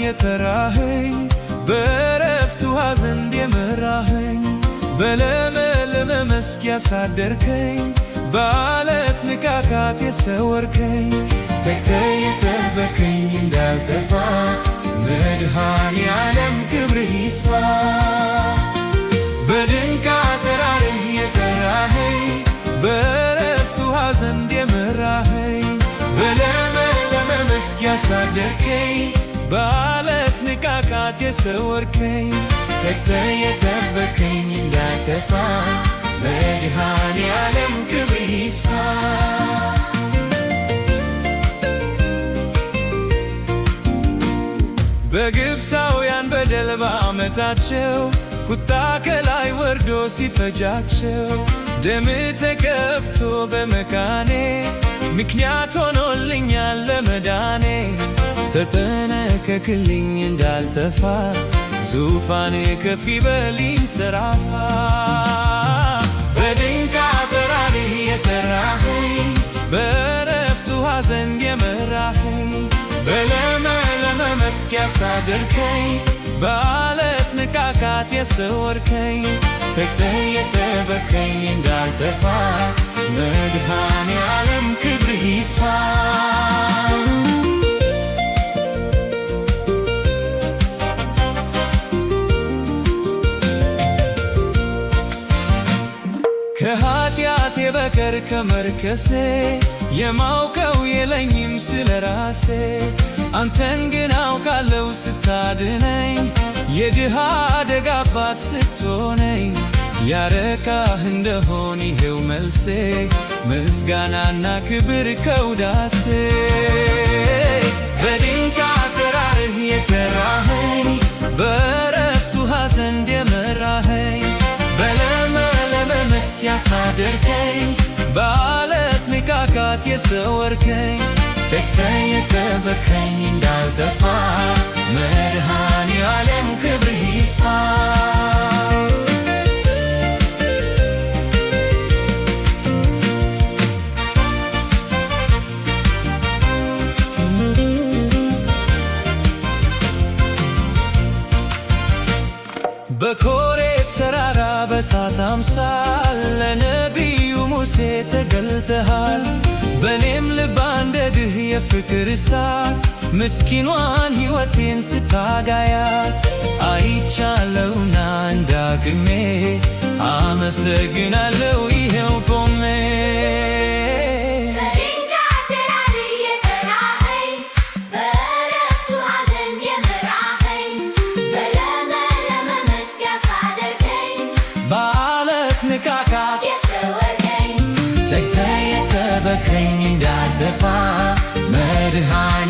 የጠራኸኝ በዕረፍት ውኃ ዘንድ የመራኸኝ በለመለመ መስክ ያሳደርከኝ በዓለት ንቃቃት የሰወርከኝ ተግተህ የጠበቅከኝ እንዳልጠፋ መድኃኔዓለም ክብርህ ይስፋ። በድንቅ አጠራርህ የጠራኸኝ በዕረፍት ውኃ ዘንድ የመራኸኝ በለመለመ መስክ ያሳደርከኝ በዓለት ንቃቃት የሰወርከኝ ተግተህ የጠበቅከኝ እንዳልጠፋ መድኃኔዓለም ክብርህ ይስፋ። በግብፃውያን በደል በዓመታቸው ቁጣ ከላይ ወርዶ ሲፈጃቸው ደምህ ተቀብቶ በመካኔ ምክንያት ሆኖልኛል ለመዳኔ ተጠነቀቅልኝ እንዳልጠፋ ዙፋንህ ከፍ ይበል ይንሰራፋ። በድንቅ አጠራርህ የጠራኸኝ በዕረፍት ውኃ ዘንድ የመራኸኝ በለመለመ መስክ ያሳደርከኝ በዓለት ንቃቃት የሰወርከኝ ተግተህ የጠበቅከኝ እንዳልጠፋ መድኃኔዓለም ክብርህ ይስፋ። ከኃጢአቴ በቀር ከመርከሴ የማውቀው የለኝም ስለ ራሴ አንተን ግን አውቃለሁ ስታድነኝ የድሃ አደግ አባት ስትሆነኝ ያረካህ እንደሆን ይሄው መልሴ ምስጋናና ክብር ከውዳሴ። በድንቅ አጠራርህ የጠራኸኝ በዕረፍት ውኃ ዘንድ የመራኸኝ በለመለመ መስክ ያሳደርከኝ በዓለት ንቃቃት የሰወርከኝ ተግተህ የጠበቅከኝ እንዳልጠፋ መድኃኔዓለም ክብርህ ይስፋ። በኮሬብ ተራራ በእሳት አምሳል ለነቢዩ ሙሴ ተገልጠሃል። በኔም ልብ አንደድህ የፍቅር እሳት ምስኪኗን ሕይወቴን ስታጋያት አይቻለሁና እንዳቅሜ አመሰግናለሁ ይሄው ቆሜ። በዓለት ንቃቃት የሰወርከኝ ተግተህ የጠበቅከኝ እንዳልጠፋ መድኃኔ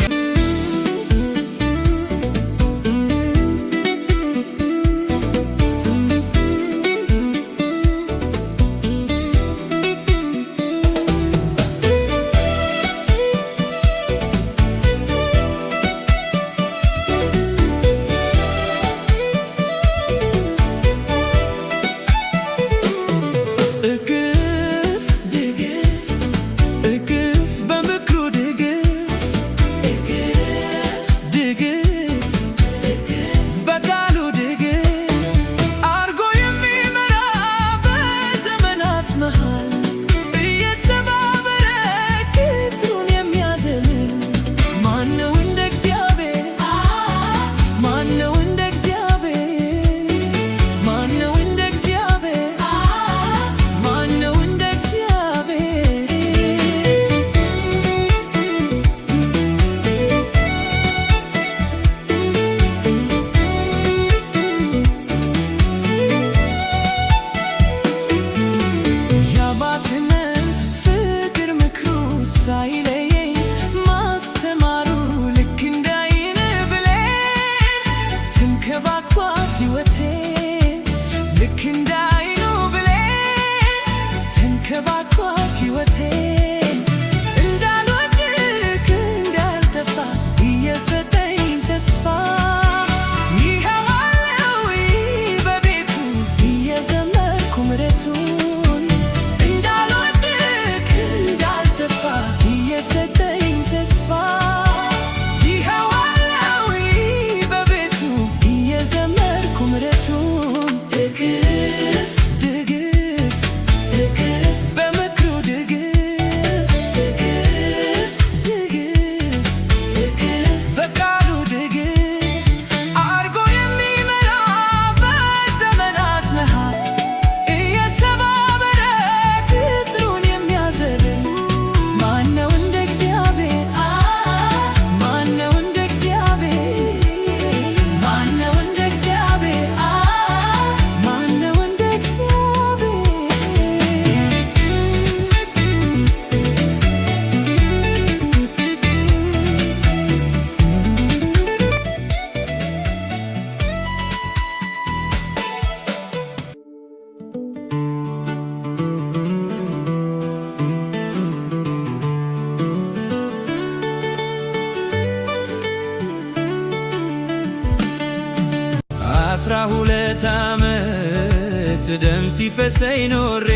12 ዓመት ደም ሲፈሰኝ ኖሬ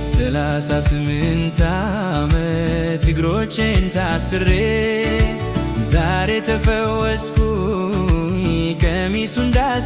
38 ዓመት እግሮቼን ታስሬ ዛሬ ተፈወስኩኝ ቀሚሱ እንዳስ